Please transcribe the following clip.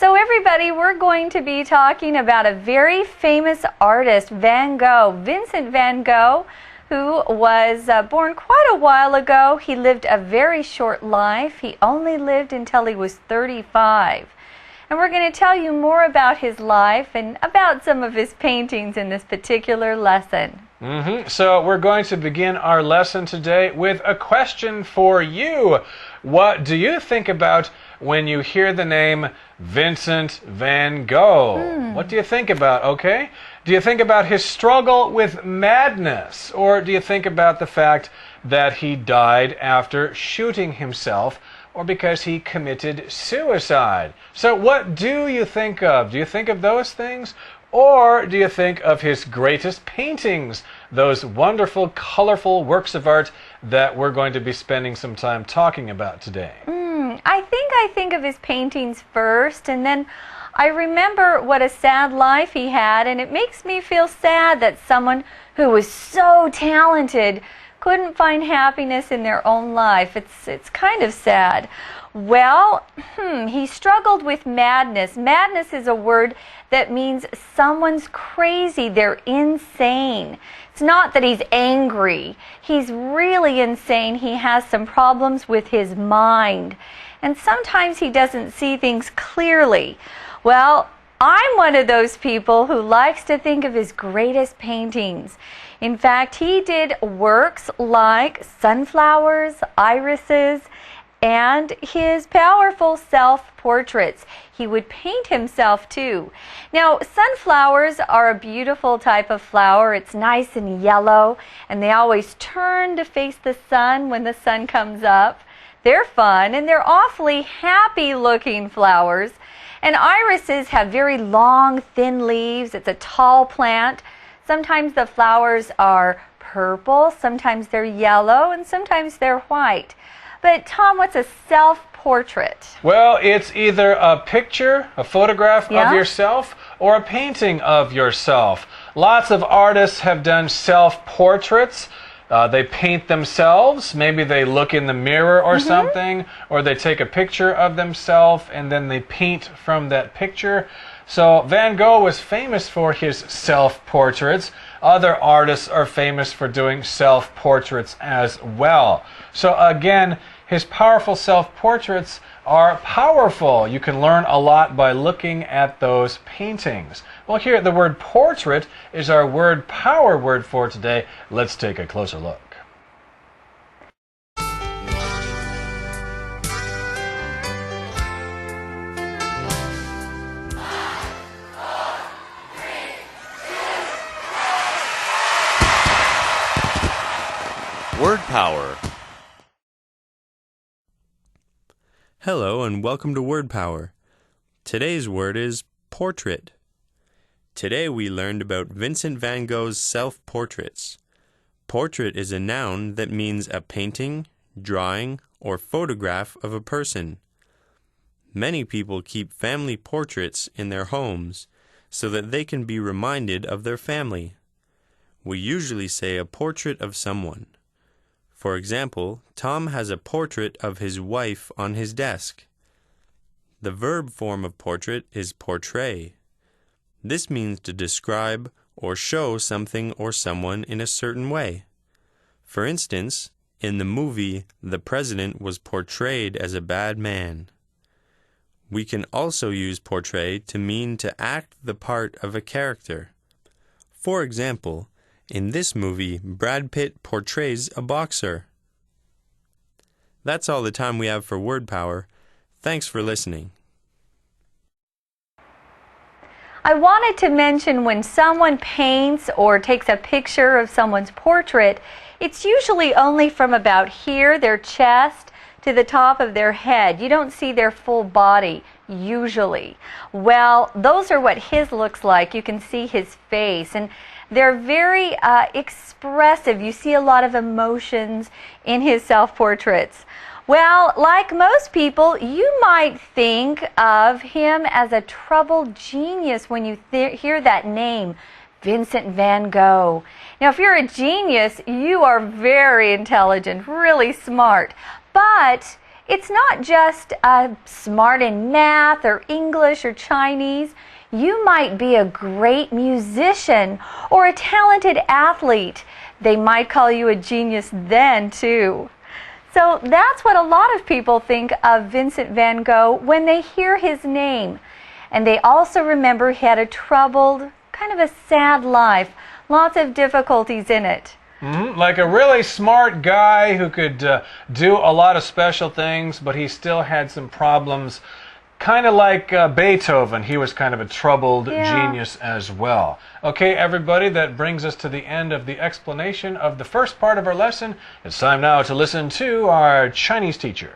So everybody, we're going to be talking about a very famous artist, Van Gogh, Vincent van Gogh, who was born quite a while ago. He lived a very short life. He only lived until he was 35. And we're going to tell you more about his life and about some of his paintings in this particular lesson. So we're going to begin our lesson today with a question for you. What do you think about when you hear the name Vincent van Gogh? What do you think about, okay? Do you think about his struggle with madness? Or do you think about the fact that he died after shooting himself or because he committed suicide? So what do you think of? Do you think of those things? Or do you think of his greatest paintings, those wonderful, colorful works of art that we're going to be spending some time talking about today? I think of his paintings first, and then I remember what a sad life he had, and it makes me feel sad that someone who was so talented couldn't find happiness in their own life. It's kind of sad. Well, he struggled with madness. Madness is a word that means someone's crazy, they're insane. It's not that he's angry. He's really insane. He has some problems with his mind. And sometimes he doesn't see things clearly. Well, I'm one of those people who likes to think of his greatest paintings. In fact, he did works like sunflowers, irises, and his powerful self-portraits. He would paint himself too. Now, sunflowers are a beautiful type of flower. It's nice and yellow, and they always turn to face the sun when the sun comes up. They're fun, and they're awfully happy-looking flowers. And irises have very long, thin leaves. It's a tall plant. Sometimes the flowers are purple, sometimes they're yellow, and sometimes they're white. But Tom, what's a self-portrait? Well, it's either a picture, a photograph of yourself, or a painting of yourself. Lots of artists have done self-portraits. They paint themselves. Maybe they look in the mirror or something, or they take a picture of themselves and then they paint from that picture. So Van Gogh was famous for his self-portraits. Other artists are famous for doing self-portraits as well. So again, his powerful self-portraits are powerful. You can learn a lot by looking at those paintings. Well, here the word portrait is our word power word for today. Let's take a closer look. Word Power. Hello and welcome to Word Power. Today's word is portrait. Today we learned about Vincent van Gogh's self-portraits. Portrait is a noun that means a painting, drawing, or photograph of a person. Many people keep family portraits in their homes so that they can be reminded of their family. We usually say a portrait of someone. For example, Tom has a portrait of his wife on his desk. The verb form of portrait is portray. This means to describe or show something or someone in a certain way. For instance, in the movie, the president was portrayed as a bad man. We can also use portray to mean to act the part of a character. For example, in this movie, Brad Pitt portrays a boxer. That's all the time we have for Word Power. Thanks for listening. I wanted to mention when someone paints or takes a picture of someone's portrait, it's usually only from about here, their chest, to the top of their head. You don't see their full body, usually. Well, those are what his looks like. You can see his face, and they're very expressive. You see a lot of emotions in his self-portraits. Well, like most people, you might think of him as a troubled genius when you hear that name, Vincent van Gogh. Now, if you're a genius, you are very intelligent, really smart. But it's not just smart in math or English or Chinese. You might be a great musician or a talented athlete. They might call you a genius then, too. So that's what a lot of people think of Vincent van Gogh when they hear his name. And they also remember he had a troubled, kind of a sad life, lots of difficulties in it. Like a really smart guy who could do a lot of special things, but he still had some problems. Kind of like Beethoven, he was kind of a troubled genius as well. Okay, everybody, that brings us to the end of the explanation of the first part of our lesson. It's time now to listen to our Chinese teacher.